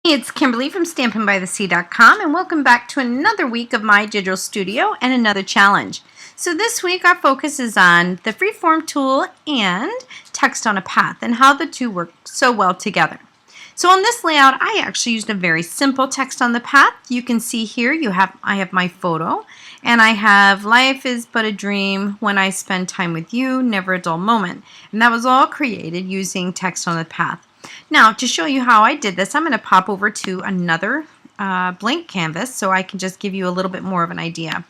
It's Kimberly from StampingByTheSea.com, and welcome back to another week of my digital studio and another challenge. So this week our focus is on the Freeform tool and text on a path and how the two work so well together. So on this layout I actually used a very simple text on the path. You can see here I have my photo, and I have "Life is but a dream when I spend time with you, never a dull moment." And that was all created using text on the path. Now, to show you how I did this, I'm going to pop over to another blank canvas so I can just give you a little bit more of an idea.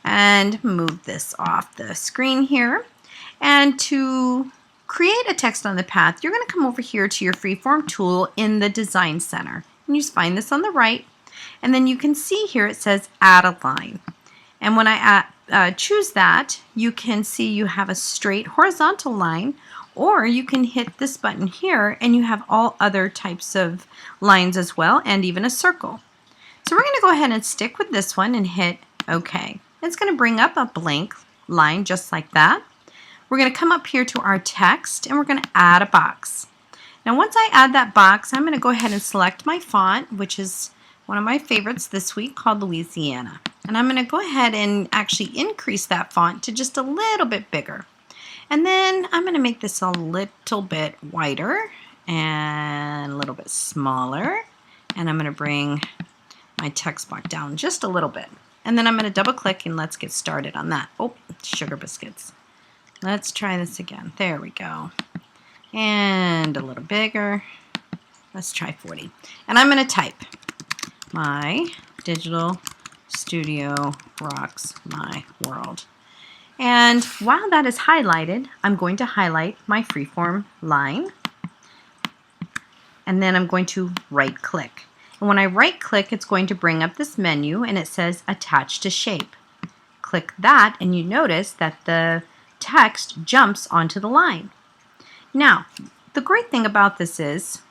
And move this off the screen here. And to create a text on the path, you're going to come over here to your Freeform tool in the Design Center. And you just find this on the right. And then you can see here it says Add a Line. And when I choose that, you can see you have a straight horizontal line, or you can hit this button here and you have all other types of lines as well, and even a circle. So we're going to go ahead and stick with this one and hit OK. It's going to bring up a blank line just like that. We're going to come up here to our text and we're going to add a box. Now once I add that box, I'm going to go ahead and select my font, which is one of my favorites this week, called Louisiana. And I'm going to go ahead and actually increase that font to just a little bit bigger. And then I'm going to make this a little bit wider and a little bit smaller. And I'm going to bring my text block down just a little bit. And then I'm going to double click and let's get started on that. Oh, sugar biscuits. Let's try this again. There we go. And a little bigger. Let's try 40. And I'm going to type, "My digital studio rocks my world." And while that is highlighted, I'm going to highlight my Freeform line. And then I'm going to right click. And when I right click, it's going to bring up this menu and it says Attach to Shape. Click that and you notice that the text jumps onto the line. Now, the great thing about this is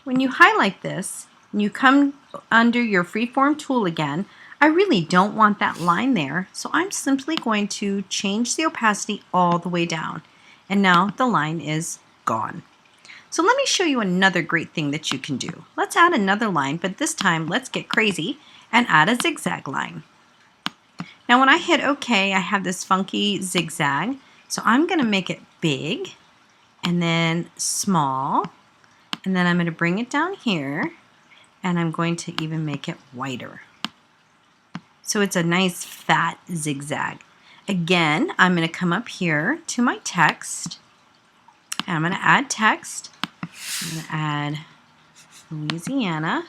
when you highlight this and you come under your Freeform tool again, I really don't want that line there, so I'm simply going to change the opacity all the way down. And now the line is gone. So let me show you another great thing that you can do. Let's add another line, but this time let's get crazy and add a zigzag line. Now when I hit OK, I have this funky zigzag, so I'm going to make it big and then small, and then I'm going to bring it down here, and I'm going to even make it wider. So it's a nice fat zigzag. Again, I'm going to come up here to my text, and I'm going to add text. I'm going to add Louisiana.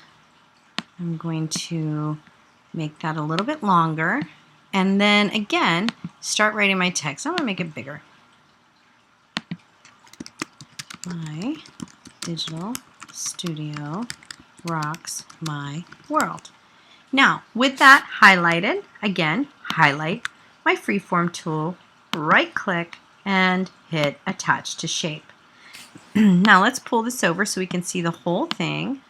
I'm going to make that a little bit longer, and then again, start writing my text. I'm going to make it bigger. My digital studio rocks my world. Now, with that highlighted, again, highlight my Freeform tool, right click, and hit Attach to Shape. Now let's pull this over so we can see the whole thing.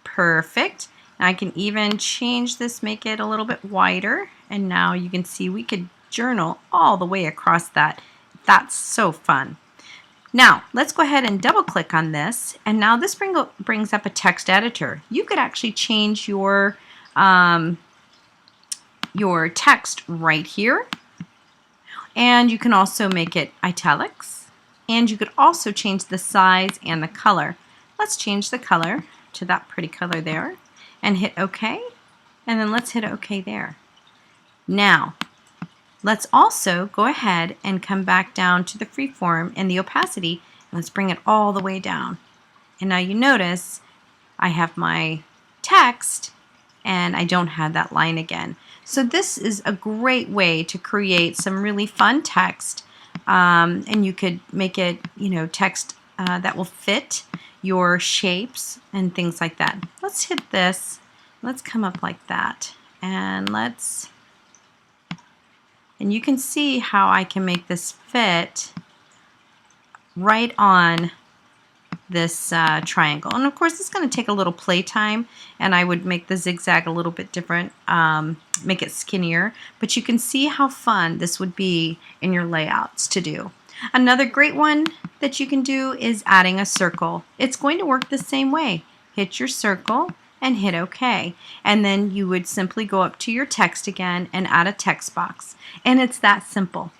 Perfect. I can even change this, make it a little bit wider, and now you can see we could journal all the way across that. That's so fun. Now, let's go ahead and double click on this, and now this brings up a text editor. You could actually change your text right here, and you can also make it italics, and you could also change the size and the color. Let's change the color to that pretty color there and hit OK, and then let's hit OK there. Now let's also go ahead and come back down to the Freeform and the opacity, and let's bring it all the way down. And now you notice I have my text and I don't have that line again. So this is a great way to create some really fun text, and you could make it, text that will fit your shapes and things like that. Let's hit this. Let's come up like that, and you can see how I can make this fit right on this triangle. And of course it's going to take a little play time, and I would make the zigzag a little bit different, make it skinnier, but you can see how fun this would be in your layouts to do. Another great one that you can do is adding a circle. It's going to work the same way. hit your circle, and hit OK. And then you would simply go up to your text again and add a text box. And it's that simple.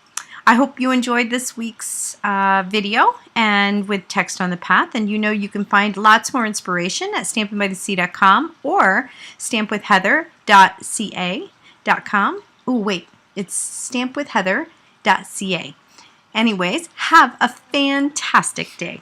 I hope you enjoyed this week's video and with Text on the Path. And you know you can find lots more inspiration at stampingbythesea.com or stampwithheather.ca.com. Oh, wait, it's stampwithheather.ca. Anyways, have a fantastic day.